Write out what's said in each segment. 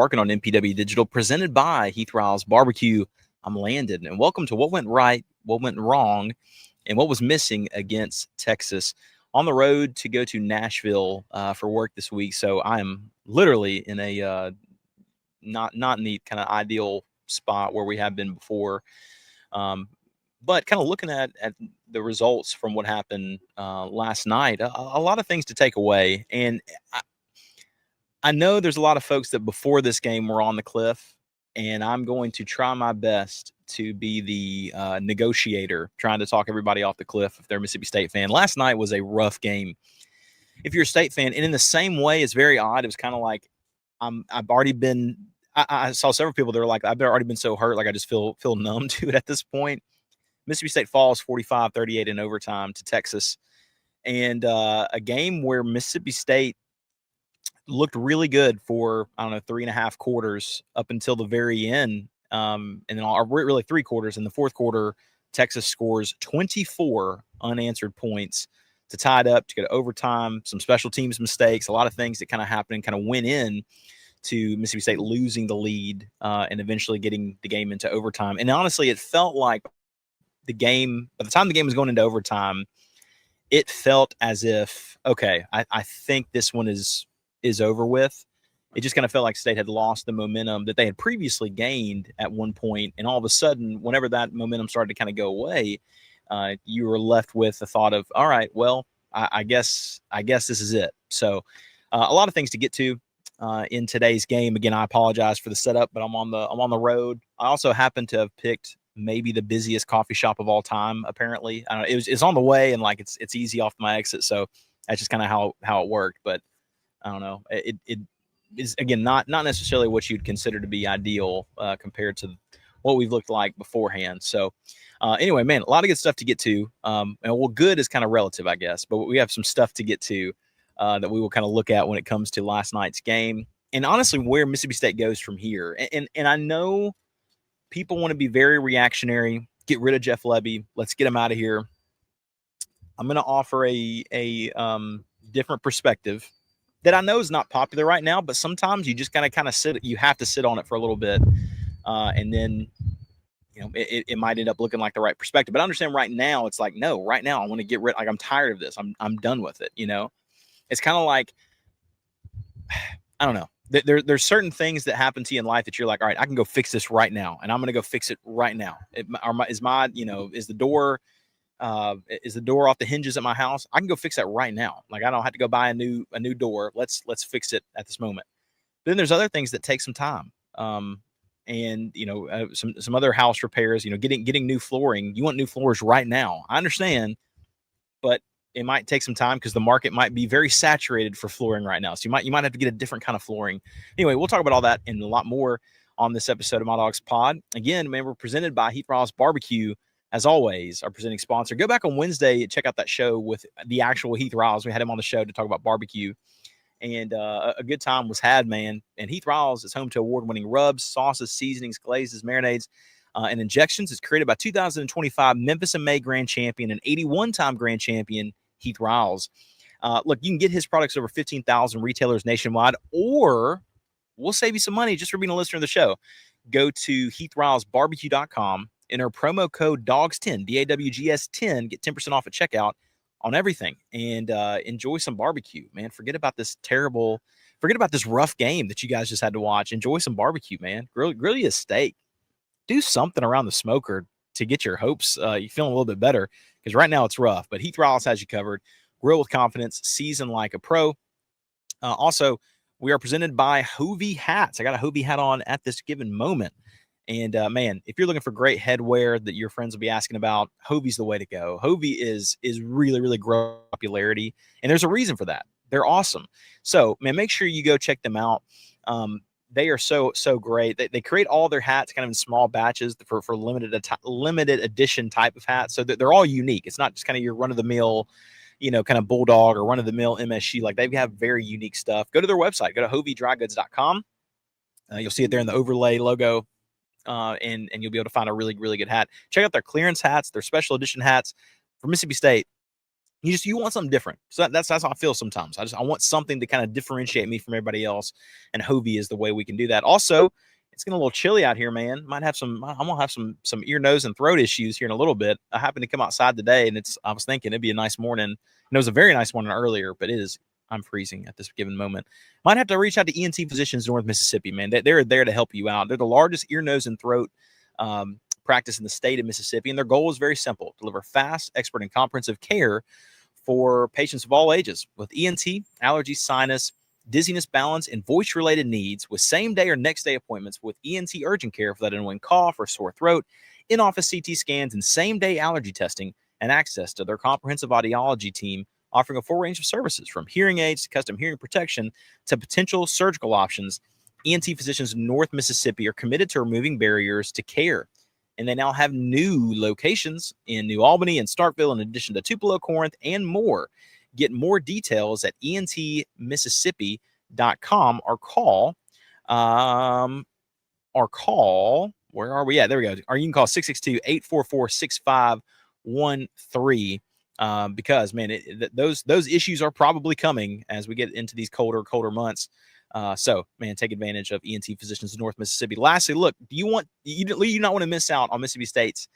Working on MPW Digital, presented by Heath Riles Barbecue. I'm Landon, and welcome to what went right, what went wrong, and what was missing against Texas. On the road to go to Nashville for work this week, so I am literally in a not in the kind of ideal spot where we have been before. But kind of looking at the results from what happened last night, a lot of things to take away, and I know there's a lot of folks that before this game were on the cliff, and I'm going to try my best to be the negotiator, trying to talk everybody off the cliff if they're a Mississippi State fan. Last night was a rough game. If you're a State fan, and in the same way, it's very odd. It was kind of like I've already been. I saw several people that were like, I've already been so hurt, like I just feel numb to it at this point. Mississippi State falls 45-38 in overtime to Texas, and a game where Mississippi State looked really good for, I don't know, 3.5 quarters up until the very end. And then really 3 quarters. In the fourth quarter, Texas scores 24 unanswered points to tie it up, to go to overtime, some special teams mistakes, a lot of things that kind of happened and kind of went in to Mississippi State losing the lead and eventually getting the game into overtime. And honestly, it felt like by the time the game was going into overtime, it felt as if, okay, I think this one is over with. It just kind of felt like State had lost the momentum that they had previously gained at one point, and all of a sudden, whenever that momentum started to kind of go away, you were left with the thought of, all right, well, I guess this is it. So, a lot of things to get to in today's game. Again, I apologize for the setup, but I'm on the road. I also happen to have picked maybe the busiest coffee shop of all time. Apparently, I don't know, it's on the way, and like it's easy off my exit, so that's just kind of how it worked, but. I don't know. It is, again, not necessarily what you'd consider to be ideal compared to what we've looked like beforehand. So anyway, man, a lot of good stuff to get to. And well, good is kind of relative, I guess, but we have some stuff to get to that we will kind of look at when it comes to last night's game. And honestly, where Mississippi State goes from here. And I know people want to be very reactionary, get rid of Jeff Lebby. Let's get him out of here. I'm going to offer a different perspective that I know is not popular right now, but sometimes you just kind of sit. You have to sit on it for a little bit, and then it might end up looking like the right perspective. But I understand right now it's like, no, right now I want to get rid. Like, I'm tired of this. I'm done with it. It's kind of like, I don't know. There's certain things that happen to you in life that you're like, all right, I can go fix this right now, and I'm going to go fix it right now. Is the door off the hinges at my house? I can go fix that right now. Like, I don't have to go buy a new door. Let's fix it at this moment. But then there's other things that take some time. And some other house repairs, getting new flooring. You want new floors right now. I understand, but it might take some time because the market might be very saturated for flooring right now. So you might have to get a different kind of flooring. Anyway, we'll talk about all that and a lot more on this episode of MyDawgsPod. Again, man, we're presented by Heath Riles Barbecue. As always, our presenting sponsor. Go back on Wednesday and check out that show with the actual Heath Riles. We had him on the show to talk about barbecue, and a good time was had, man. And Heath Riles is home to award-winning rubs, sauces, seasonings, glazes, marinades, and injections. It's created by 2025 Memphis and May Grand Champion and 81-time Grand Champion Heath Riles. Look, you can get his products over 15,000 retailers nationwide, or we'll save you some money just for being a listener of the show. Go to HeathRilesBarbecue.com. Enter promo code DAWGS10, DAWGS10, get 10% off at checkout on everything, and enjoy some barbecue, man. Forget about this rough game that you guys just had to watch. Enjoy some barbecue, man. Grill you a steak. Do something around the smoker to get your hopes, you feeling a little bit better, because right now it's rough. But Heath Riles has you covered. Grill with confidence, season like a pro. Also, we are presented by Hovey Hats. I got a Hovey hat on at this given moment. And man, if you're looking for great headwear that your friends will be asking about, Hovey's the way to go. Hovey is really, really growing popularity, and there's a reason for that. They're awesome. So, man, make sure you go check them out. They are so great. They create all their hats kind of in small batches for limited edition type of hats. So they're all unique. It's not just kind of your run of the mill, kind of Bulldog or run of the mill MSG. Like, they have very unique stuff. Go to their website. Go to HoveyDryGoods.com. You'll see it there in the overlay logo. And you'll be able to find a really, really good hat. Check out their clearance hats, their special edition hats for Mississippi State. You want something different. So that's how I feel sometimes. I want something to kind of differentiate me from everybody else, and Hovey is the way we can do that. Also, it's getting a little chilly out here, man. I'm gonna have some ear, nose, and throat issues here in a little bit. I happened to come outside today, and I was thinking it'd be a nice morning. And it was a very nice morning earlier, but I'm freezing at this given moment. Might have to reach out to ENT Physicians North Mississippi, man. They're there to help you out. They're the largest ear, nose, and throat practice in the state of Mississippi, and their goal is very simple: deliver fast, expert, and comprehensive care for patients of all ages with ENT, allergy, sinus, dizziness, balance, and voice-related needs, with same-day or next-day appointments with ENT urgent care for that annoying cough or sore throat, in-office CT scans, and same-day allergy testing, and access to their comprehensive audiology team, offering a full range of services from hearing aids to custom hearing protection to potential surgical options. ENT Physicians in North Mississippi are committed to removing barriers to care, and they now have new locations in New Albany and Starkville, in addition to Tupelo, Corinth, and more. Get more details at entmississippi.com or call. Where are we at? There we go. Or you can call 662-844-6513. Because, man, those issues are probably coming as we get into these colder months. So, man, take advantage of ENT Physicians in North Mississippi. Lastly, look, you not want to miss out on Mississippi State's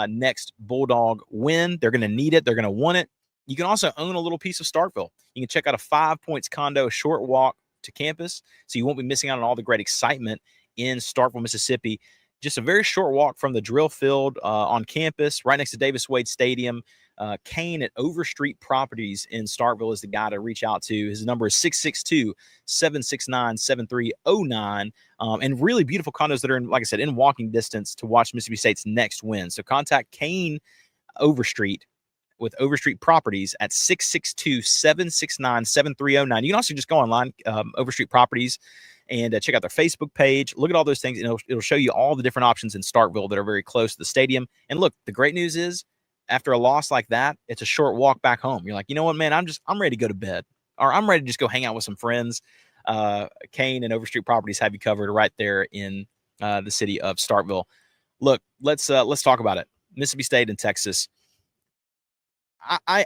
next Bulldog win. They're going to need it. They're going to want it. You can also own a little piece of Starkville. You can check out a 5 Points condo, a short walk to campus, so you won't be missing out on all the great excitement in Starkville, Mississippi. Just a very short walk from the drill field on campus, right next to Davis Wade Stadium. Kane at Overstreet Properties in Starkville is the guy to reach out to. His number is 662-769-7309. And really beautiful condos that are, like I said, in walking distance to watch Mississippi State's next win. So contact Kane Overstreet with Overstreet Properties at 662-769-7309. You can also just go online, Overstreet Properties, and check out their Facebook page. Look at all those things, and it'll show you all the different options in Starkville that are very close to the stadium. And look, the great news is, after a loss like that, it's a short walk back home. You're like, you know what, man, I'm ready to go to bed, or I'm ready to just go hang out with some friends. Kane and Overstreet Properties have you covered right there in the city of Starkville. Look, let's talk about it. Mississippi State and Texas. I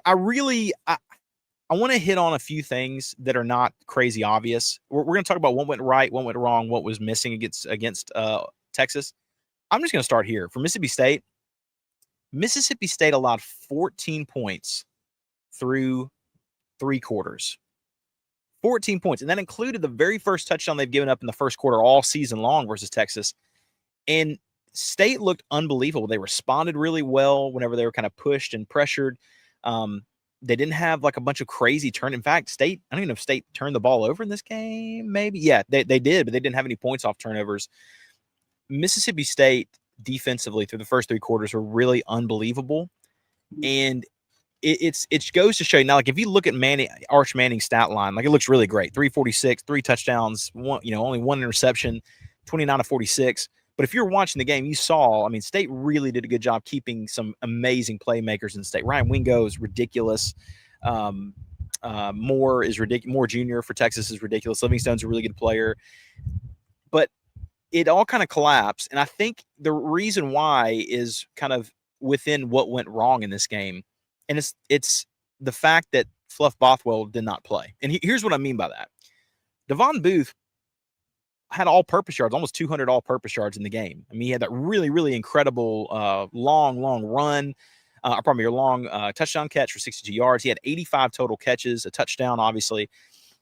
want to hit on a few things that are not crazy obvious. We're going to talk about what went right, what went wrong, what was missing against Texas. I'm just going to start here. For Mississippi State allowed 14 points through 3 quarters. 14 points. And that included the very first touchdown they've given up in the first quarter all season long versus Texas. And State looked unbelievable. They responded really well whenever they were kind of pushed and pressured. They didn't have like a bunch of crazy turn. In fact, State, I don't even know if State turned the ball over in this game. Maybe. Yeah, they did, but they didn't have any points off turnovers. Mississippi State defensively through the first 3 quarters were really unbelievable. And it goes to show you now, like if you look at Arch Manning's stat line, like it looks really great. 346, 3 touchdowns, only 1 interception, 29 of 46. But if you're watching the game, you saw, State really did a good job keeping some amazing playmakers in State. Ryan Wingo is ridiculous. Moore is ridiculous. Moore Jr. for Texas is ridiculous. Livingstone's a really good player. But it all kind of collapsed. And I think the reason why is kind of within what went wrong in this game. And it's the fact that Fluff Bothwell did not play. And here's what I mean by that. Devon Booth had all-purpose yards, almost 200 all-purpose yards in the game. He had that really, really incredible long run, long touchdown catch for 62 yards. He had 85 total catches, a touchdown, obviously.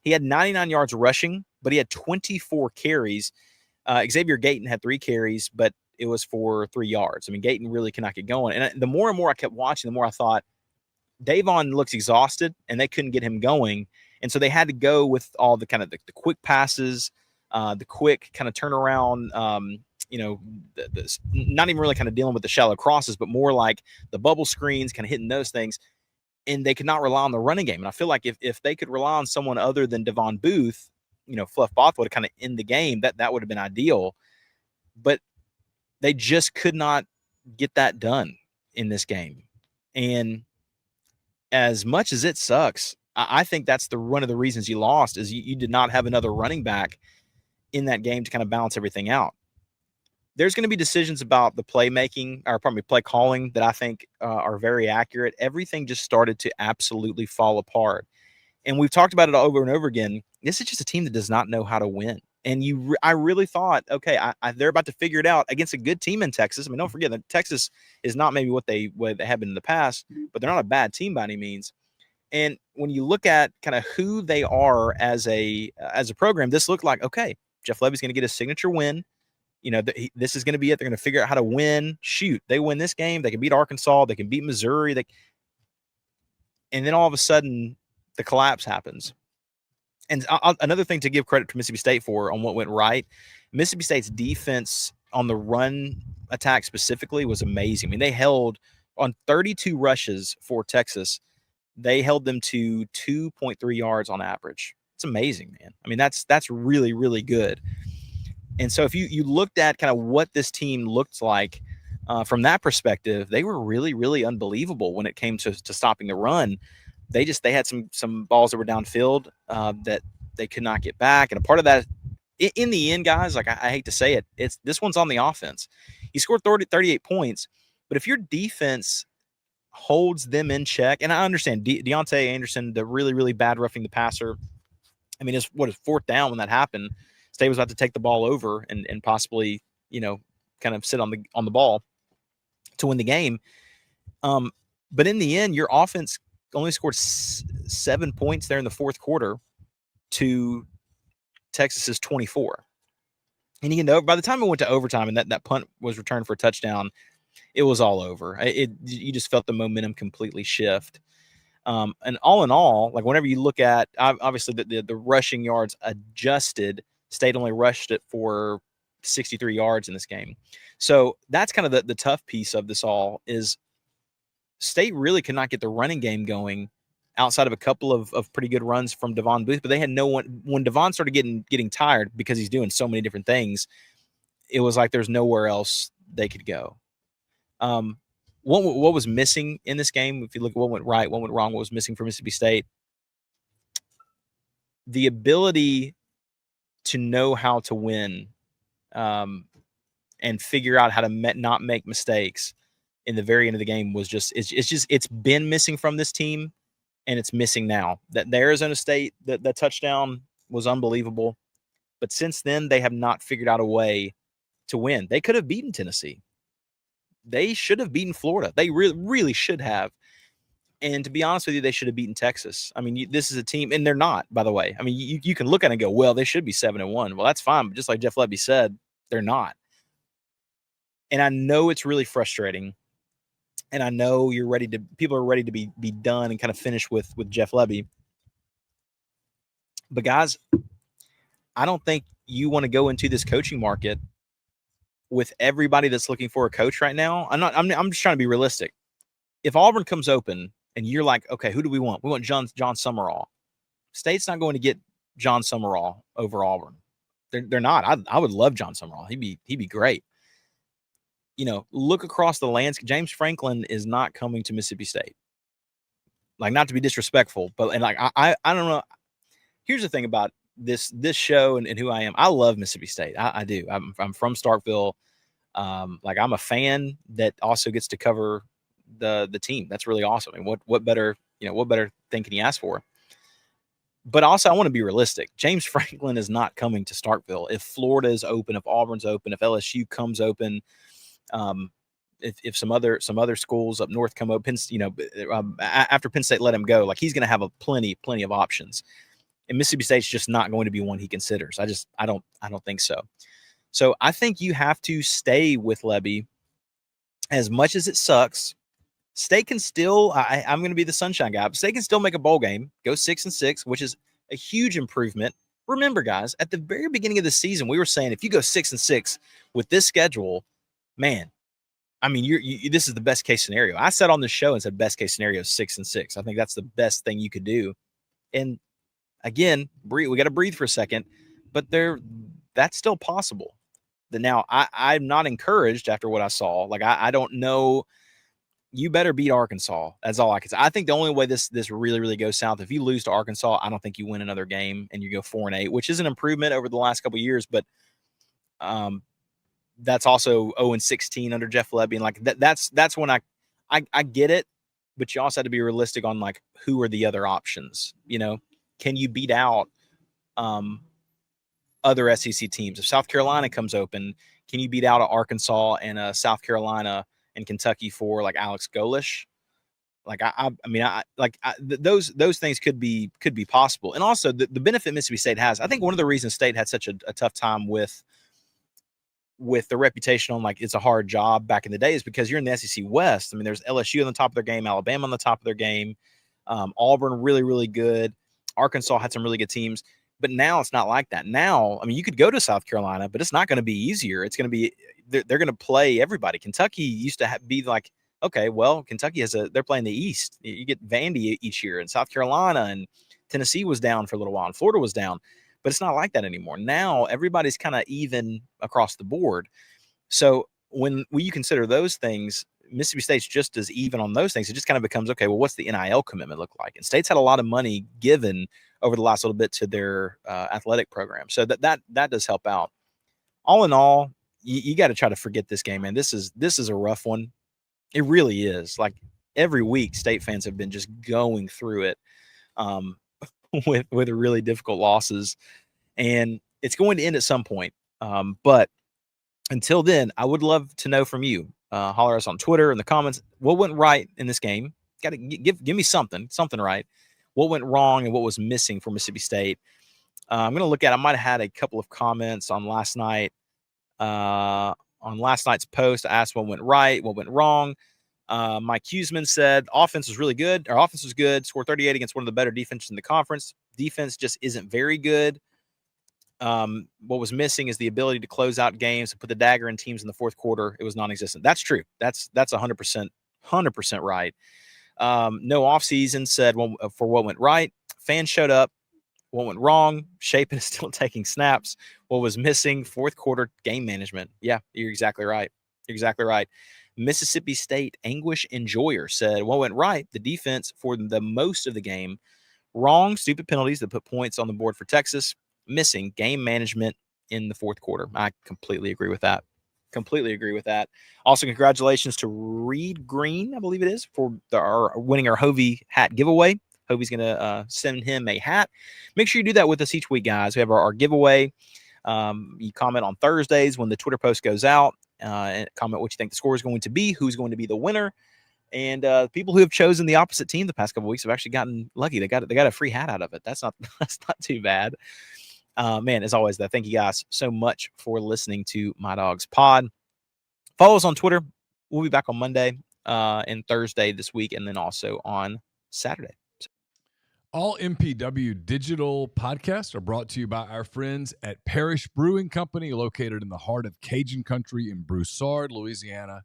He had 99 yards rushing, but he had 24 carries. Xavier Gayton had 3 carries, but it was for 3 yards. Gayton really cannot get going. And the more and more I kept watching, the more I thought, Davon looks exhausted, and they couldn't get him going. And so they had to go with all the kind of the quick passes, the quick kind of turnaround, not even really kind of dealing with the shallow crosses, but more like the bubble screens, kind of hitting those things. And they could not rely on the running game. And I feel like if they could rely on someone other than Devon Booth, Fluff Bothwell to kind of end the game, that would have been ideal. But they just could not get that done in this game. And as much as it sucks, I think that's one of the reasons you lost is you did not have another running back in that game to kind of balance everything out. there's going to be decisions about the playmaking, or probably play calling, that I think are very accurate. Everything just started to absolutely fall apart. And we've talked about it over and over again. This is just a team that does not know how to win. And I really thought, okay, they're about to figure it out against a good team in Texas. I mean, don't forget that Texas is not maybe what they have been in the past, but they're not a bad team by any means. And when you look at kind of who they are as a program, this looked like, okay, Jeff Levy's going to get a signature win. This is going to be it. They're going to figure out how to win. Shoot, they win this game, they can beat Arkansas, they can beat Missouri. And then all of a sudden, the collapse happens. And another thing to give credit to Mississippi State for on what went right, Mississippi State's defense on the run attack specifically was amazing. I mean, they held on 32 rushes for Texas. They held them to 2.3 yards on average. It's amazing, man. I mean, that's really, really good. And so if you looked at kind of what this team looked like from that perspective, they were really, really unbelievable when it came to stopping the run. They had some balls that were downfield that they could not get back. And a part of that, in the end, guys, like I hate to say it, this one's on the offense. You scored 38 points, but if your defense holds them in check, and I understand Deontay Anderson, the really, really bad roughing the passer. I mean, it's fourth down when that happened. State was about to take the ball over and possibly, kind of sit on the ball to win the game. But in the end, your offense only scored 7 points there in the fourth quarter to Texas's 24. And by the time it went to overtime and that punt was returned for a touchdown, it was all over. You just felt the momentum completely shift. And all in all, like whenever you look at, obviously the rushing yards adjusted, State only rushed it for 63 yards in this game. So that's kind of the tough piece of this all is State really could not get the running game going outside of a couple of pretty good runs from Devon Booth, but they had no one. When Devon started getting tired because he's doing so many different things, it was like there's nowhere else they could go. What was missing in this game, if you look at what went right, what went wrong, what was missing for Mississippi State, the ability to know how to win and figure out how to not make mistakes in the very end of the game was it's been missing from this team, and it's missing now. That the Arizona State, that touchdown was unbelievable, but since then they have not figured out a way to win. They could have beaten Tennessee. They should have beaten Florida. They really, really should have. And to be honest with you, they should have beaten Texas. I mean, this is a team, and they're not, by the way. I mean, you can look at it and go, well, they should be 7-1. Well, that's fine. But just like Jeff Levy said, they're not. And I know it's really frustrating. And I know people are ready to be done and kind of finish with Jeff Levy. But guys, I don't think you want to go into this coaching market with everybody that's looking for a coach right now. I'm just trying to be realistic. If Auburn comes open and you're like, okay, who do we want? We want John Summerall. State's not going to get John Summerall over Auburn. They're not. I would love John Summerall. He'd be great. Look across the landscape. James Franklin is not coming to Mississippi State. Like, not to be disrespectful, but like I don't know. Here's the thing about this show and who I am. I love Mississippi State. I do. I'm from Starkville. Like, I'm a fan that also gets to cover the team. That's really awesome. And what better thing can you ask for? But also, I want to be realistic. James Franklin is not coming to Starkville. If Florida is open, if Auburn's open, if LSU comes open, if some other schools up north come open, after Penn State let him go, like, he's going to have plenty of options. And Mississippi State's just not going to be one he considers. I don't think so. So I think you have to stay with Levy. As much as it sucks, State can still, I'm going to be the sunshine guy, but State can still make a bowl game, go 6-6, which is a huge improvement. Remember, guys, at the very beginning of the season, we were saying if you go 6-6 with this schedule, man, I mean, this is the best case scenario. I said on the show and said best case scenario is 6-6. I think that's the best thing you could do. And again, we got to breathe for a second, but that's still possible. Now, I'm not encouraged after what I saw. Like, I don't know. You better beat Arkansas. That's all I can say. I think the only way this really, really goes south, if you lose to Arkansas, I don't think you win another game and you go 4-8, which is an improvement over the last couple of years. But that's also 0-16 under Jeff Lebby. And like that's when I get it, but you also have to be realistic on like who are the other options. Can you beat out other SEC teams? If South Carolina comes open, can you beat out Arkansas and South Carolina and Kentucky for like Alex Golish? Like those things could be possible. And also the benefit Mississippi State has, I think one of the reasons State had such a tough time with the reputation on like it's a hard job back in the day is because you're in the SEC West. I mean, there's LSU on the top of their game, Alabama on the top of their game, Auburn really, really good. Arkansas had some really good teams, but now it's not like that. Now, I mean, you could go to South Carolina, but it's not going to be easier. It's going to be they're going to play everybody. Kentucky used to be like, okay, well, Kentucky they're playing the East. You get Vandy each year, and South Carolina and Tennessee was down for a little while, and Florida was down. But it's not like that anymore. Now everybody's kind of even across the board. So when you consider those things, Mississippi State's just as even on those things. It just kind of becomes, okay, well, what's the NIL commitment look like? And State's had a lot of money given over the last little bit to their athletic program. So that does help out. All in all, you got to try to forget this game, man. This is a rough one. It really is. Like every week, State fans have been just going through it. With really difficult losses, and it's going to end at some point. But until then, I would love to know from you. Holler us on Twitter in the comments. What went right in this game? Got to give me something right. What went wrong and what was missing for Mississippi State? I'm going to look at. I might have had a couple of comments on last night. On last night's post, I asked what went right, what went wrong. Mike Huseman said offense was really good. Our offense was good. Scored 38 against one of the better defenses in the conference. Defense just isn't very good. What was missing is the ability to close out games and put the dagger in teams in the fourth quarter. It was non-existent. That's true. That's 100% right. No offseason said for what went right. Fans showed up. What went wrong? Shapen is still taking snaps. What was missing? Fourth quarter game management. Yeah, you're exactly right. Mississippi State Anguish Enjoyer said, what went right? The defense for the most of the game. Wrong, stupid penalties that put points on the board for Texas. Missing game management in the fourth quarter. I completely agree with that. Also, congratulations to Reed Green, I believe it is, for winning our Hovey hat giveaway. Hovey's going to send him a hat. Make sure you do that with us each week, guys. We have our giveaway. You comment on Thursdays when the Twitter post goes out. And comment what you think the score is going to be, who's going to be the winner. And people who have chosen the opposite team the past couple of weeks have actually gotten lucky. They got a free hat out of it. That's not too bad. Man, as always, though, thank you guys so much for listening to My Dogs Pod. Follow us on Twitter. We'll be back on Monday and Thursday this week, and then also on Saturday. All MPW digital podcasts are brought to you by our friends at Parish Brewing Company, located in the heart of Cajun country in Broussard, Louisiana.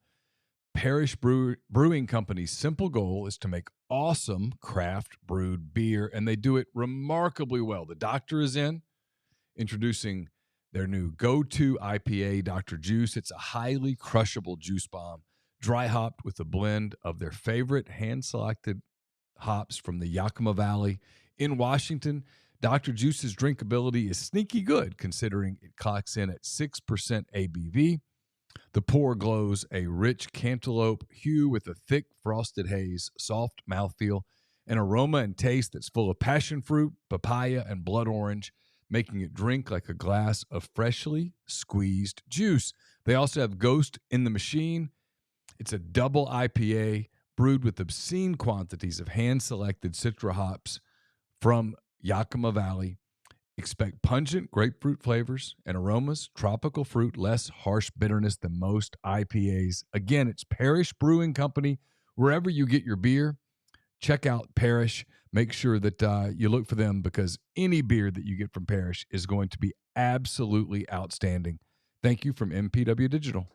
Parish Brewing Company's simple goal is to make awesome craft brewed beer, and they do it remarkably well. The doctor is introducing their new go-to IPA, Dr. Juice. It's a highly crushable juice bomb, dry hopped with a blend of their favorite hand-selected hops from the Yakima Valley in Washington. Dr. Juice's drinkability is sneaky good, considering it clocks in at 6% ABV. The pour glows a rich cantaloupe hue with a thick frosted haze, soft mouthfeel, an aroma and taste that's full of passion fruit, papaya, and blood orange, making it drink like a glass of freshly squeezed juice. They also have Ghost in the Machine. It's a double IPA brewed with obscene quantities of hand-selected Citra hops from Yakima Valley. Expect pungent grapefruit flavors and aromas, tropical fruit, less harsh bitterness than most IPAs. Again, it's Parish Brewing Company. Wherever you get your beer, check out Parish. Make sure that you look for them, because any beer that you get from Parish is going to be absolutely outstanding. Thank you from MPW Digital.